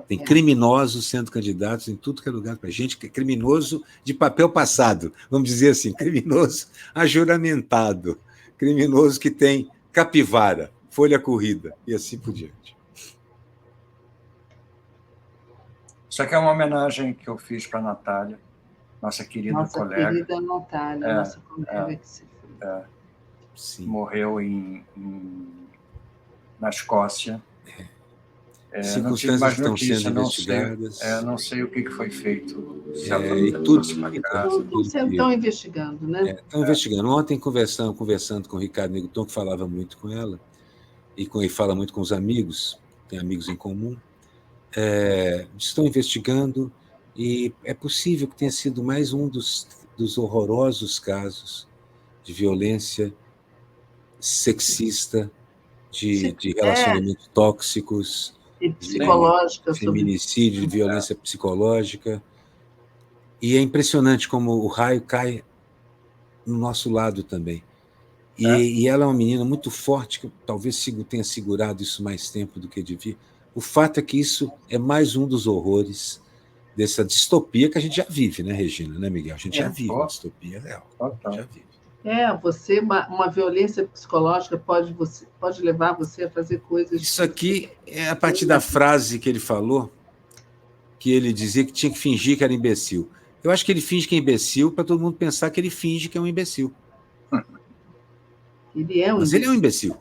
Tem criminosos sendo candidatos em tudo que é lugar do país. Gente que é criminoso de papel passado, vamos dizer assim, criminoso ajuramentado, criminoso que tem capivara, folha corrida e assim por diante. Isso aqui é uma homenagem que eu fiz para a Natália, nossa querida colega. Nossa querida Natália, nossa colega que se foi. Sim. Morreu na Escócia. Circunstâncias estão sendo investigadas. Não sei o que foi feito. Estão investigando, né? Estão investigando. Ontem, conversando com o Ricardo Neguton, que falava muito com ela, e fala muito com os amigos, tem amigos em comum, estão investigando, e é possível que tenha sido mais um dos horrorosos casos de violência sexista, de relacionamentos tóxicos, e psicológica, feminicídio, de violência psicológica. E é impressionante como o raio cai no nosso lado também. E ela é uma menina muito forte, que talvez tenha segurado isso mais tempo do que devia. O fato é que isso é mais um dos horrores dessa distopia que a gente já vive, né, Regina? Né, Miguel? A gente já vive uma distopia real. Já vive. Uma violência psicológica pode levar você a fazer coisas... Isso aqui é a partir da frase que ele falou, que ele dizia que tinha que fingir que era imbecil. Eu acho que ele finge que é imbecil para todo mundo pensar que ele finge que é um imbecil. Mas ele é um imbecil.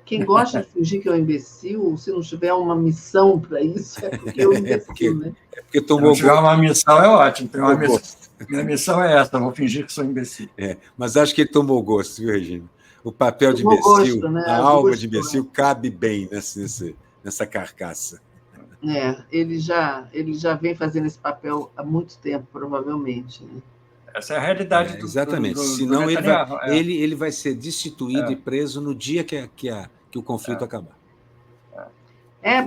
Quem gosta de fingir que é um imbecil, se não tiver uma missão para isso, é porque é um imbecil, né? Se não tiver uma missão, é ótimo. Minha missão é essa, vou fingir que sou imbecil. Mas acho que ele tomou gosto, viu, Regina? O papel de imbecil, gosto, né? A alma de imbecil cabe bem nessa carcaça. Ele já vem fazendo esse papel há muito tempo, provavelmente. Né? Essa é a realidade exatamente. Senão ele vai ser destituído e preso no dia que o conflito acabar.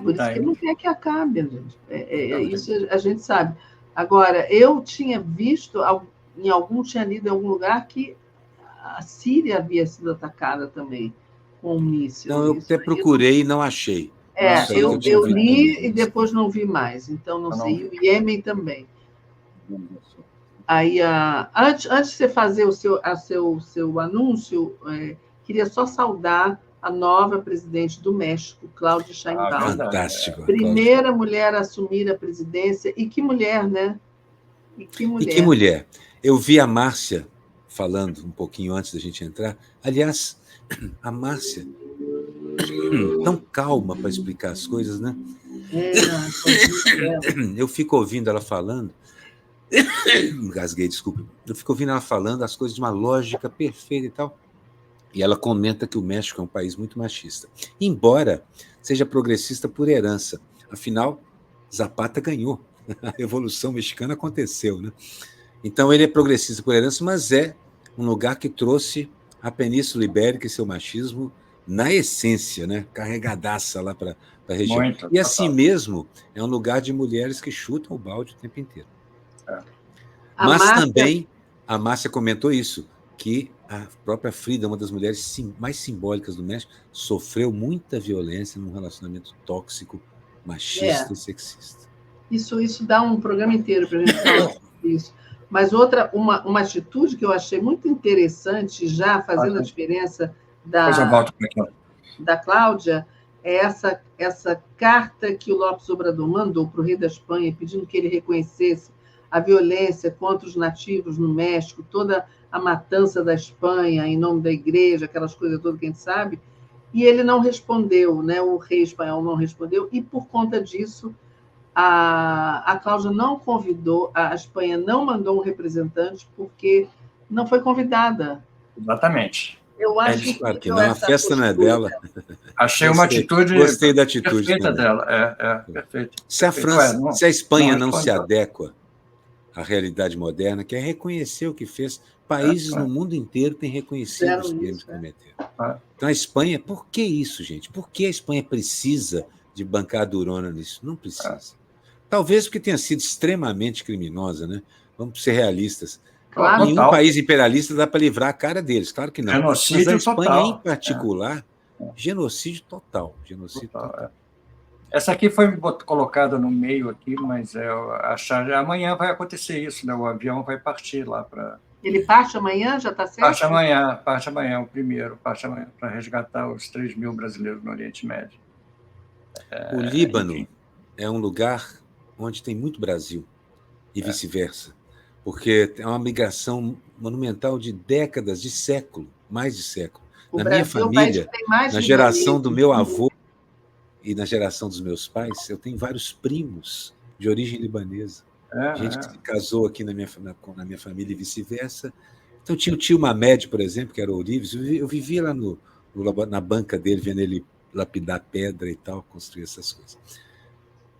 Por isso que ele não quer que acabe, gente. Isso a gente sabe. Agora, eu tinha visto, tinha lido em algum lugar que a Síria havia sido atacada também com um míssil. Não, eu até procurei e não achei. Eu li e depois não vi mais, então não sei. E o Iêmen também. Aí, antes de você fazer o seu anúncio, queria só saudar a nova presidente do México, Cláudia Sheinbaum. Fantástico. Primeira mulher a assumir a presidência. E que mulher, né? E que mulher. Eu vi a Márcia falando um pouquinho antes da gente entrar. Aliás, a Márcia, tão calma para explicar as coisas, né? Eu fico ouvindo ela falando. Engasguei, desculpa. Eu fico ouvindo ela falando as coisas de uma lógica perfeita e tal. E ela comenta que o México é um país muito machista, embora seja progressista por herança. Afinal, Zapata ganhou. A Revolução Mexicana aconteceu, né? Então, ele é progressista por herança, mas é um lugar que trouxe a Península Ibérica e seu machismo na essência, né? Carregadaça lá para a região. E assim mesmo, é um lugar de mulheres que chutam o balde o tempo inteiro. Mas também, a Márcia comentou isso, que a própria Frida, uma das mulheres mais simbólicas do México, sofreu muita violência num relacionamento tóxico, machista e sexista. Isso dá um programa inteiro para a gente falar sobre isso. Mas uma atitude que eu achei muito interessante, já fazendo a diferença da Cláudia, é essa carta que o Lopes Obrador mandou para o rei da Espanha, pedindo que ele reconhecesse a violência contra os nativos no México, toda a matança da Espanha em nome da igreja, aquelas coisas todas que a gente sabe, e ele não respondeu, né? O rei espanhol não respondeu, e por conta disso a Cláudia não convidou, a Espanha não mandou um representante porque não foi convidada. Exatamente. Eu acho claro que não, a festa não é dela. Achei uma atitude. Gostei da atitude perfeita dela. Perfeito. Se a Espanha não se adequa à realidade moderna, que é reconhecer o que fez, países no mundo inteiro têm reconhecido os crimes que cometeram. Então a Espanha, por que isso, gente? Por que a Espanha precisa de bancar a durona nisso? Não precisa. Talvez porque tenha sido extremamente criminosa, né? Vamos ser realistas. Claro, nenhum país imperialista dá para livrar a cara deles, claro que não. Genocídio mas a Espanha, total. em particular, genocídio total. Essa aqui foi colocada no meio aqui, mas amanhã vai acontecer isso, né? O avião vai partir lá para... Ele parte amanhã, já está certo? Parte amanhã, o primeiro, parte amanhã, para resgatar os 3 mil brasileiros no Oriente Médio. O Líbano é um lugar onde tem muito Brasil e vice-versa, porque é uma migração monumental de décadas, de século, mais de século. Na minha família, na geração do meu avô e na geração dos meus pais, eu tenho vários primos de origem libanesa. Gente que se casou aqui na minha família e vice-versa. Então tinha o tio Mamed, por exemplo, que era o Ourives. Eu vivia lá na banca dele, vendo ele lapidar pedra e tal, construir essas coisas.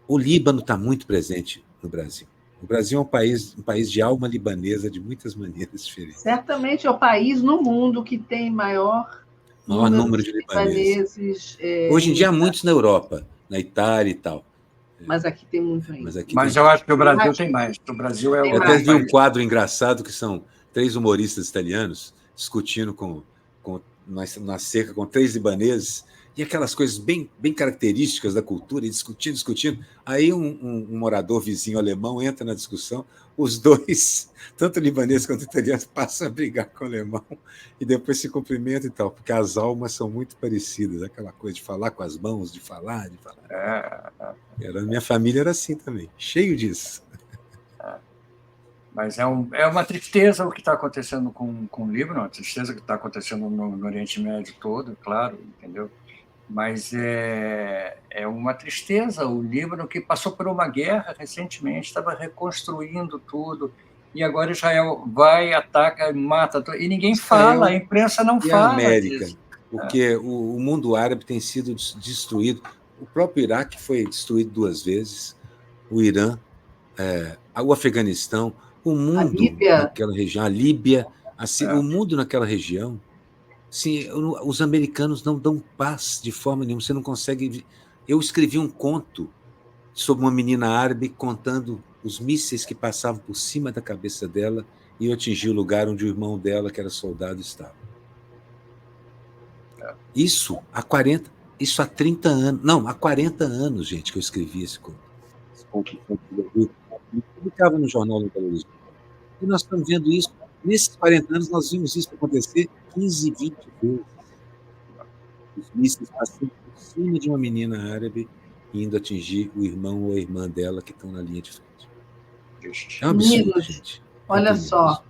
O Líbano está muito presente no Brasil. O Brasil é um país de alma libanesa de muitas maneiras diferentes. Certamente é o país no mundo que tem maior número de libaneses. Hoje em dia há muitos na Europa, na Itália e tal. Mas aqui tem muito ainda. Mas eu acho que o Brasil tem mais. O Brasil é o... Eu até vi um quadro engraçado que são 3 humoristas italianos discutindo na cerca com 3 libaneses, e aquelas coisas bem características da cultura, e discutindo. Aí um morador vizinho alemão entra na discussão, os dois, tanto libanês quanto italiano, passam a brigar com o alemão e depois se cumprimentam e tal, porque as almas são muito parecidas, aquela coisa de falar com as mãos, de falar. Minha família era assim também, cheio disso. Mas é uma tristeza o que está acontecendo com o Líbano, uma tristeza que está acontecendo no Oriente Médio todo, claro, entendeu? Mas é uma tristeza. O Líbano, que passou por uma guerra recentemente, estava reconstruindo tudo, e agora Israel vai, ataca, mata, e ninguém fala, a imprensa não fala. A América, disso. Porque o mundo árabe tem sido destruído. O próprio Iraque foi destruído 2 vezes, o Irã, o Afeganistão, o mundo naquela região, a Líbia, assim, o mundo naquela região. Sim, os americanos não dão paz de forma nenhuma, você não consegue... Eu escrevi um conto sobre uma menina árabe contando os mísseis que passavam por cima da cabeça dela e eu atingi o lugar onde o irmão dela, que era soldado, estava. Isso há 30 anos... Não, há 40 anos, gente, que eu escrevi esse conto. Esse conto eu publicava no Jornal do Belo Horizonte. E nós estamos vendo isso. Nesses 40 anos, nós vimos isso acontecer 15, 20 vezes. Os mísseis passando por cima de uma menina árabe indo atingir o irmão ou a irmã dela que estão na linha de frente. É um absurdo, gente. Olha só,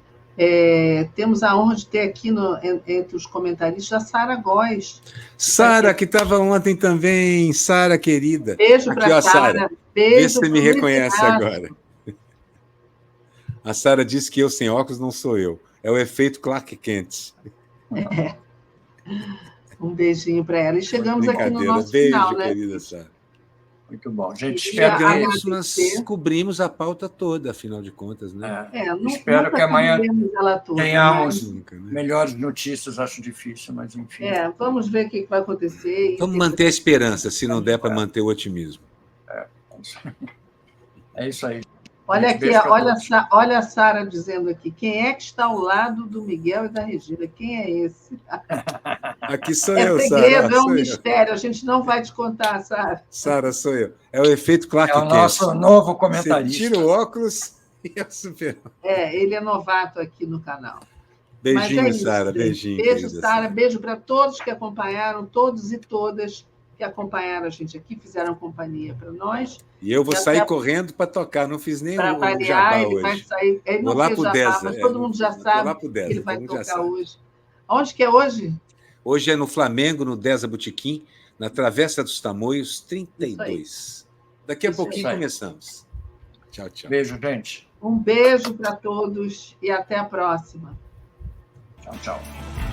temos a honra de ter aqui entre os comentaristas a Sara Góes. Sara, que estava ontem também. Sara, querida. Beijo para a Sara. Vê se você me reconhece agora. A Sara disse que eu sem óculos não sou eu. É o efeito Clark Kent. Um beijinho para ela. E chegamos aqui no nosso final, né? Querida Sara. Muito bom. Gente, espero que nós cobrimos a pauta toda, afinal de contas, né? Espero que amanhã tenhamos melhores notícias, acho difícil, mas enfim. Vamos ver o que vai acontecer. Vamos manter a esperança, se não der para manter o otimismo. É isso aí. Olha aqui, olha a Sara dizendo aqui, quem é que está ao lado do Miguel e da Regina? Quem é esse? Aqui sou eu, Sara. É segredo, é um mistério, a gente não vai te contar, Sara. Sara, sou eu. É o efeito Clark Kent. É o nosso novo comentarista. Você tira o óculos, Ele é novato aqui no canal. Beijinho, Sara. Beijinho. Beijo, Sara. Beijo para todos que acompanharam, todos e todas que acompanharam a gente aqui, fizeram companhia para nós. E eu vou sair correndo para tocar, não fiz nem o jabá hoje. Vai sair, ele vou não lá fez jabá, Deza, mas todo mundo já sabe que ele vai tocar hoje. Onde que é hoje? Hoje é no Flamengo, no Deza Botequim, na Travessa dos Tamoios, 32. Daqui a pouquinho começamos. Tchau, tchau. Beijo, gente. Um beijo para todos e até a próxima. Tchau, tchau.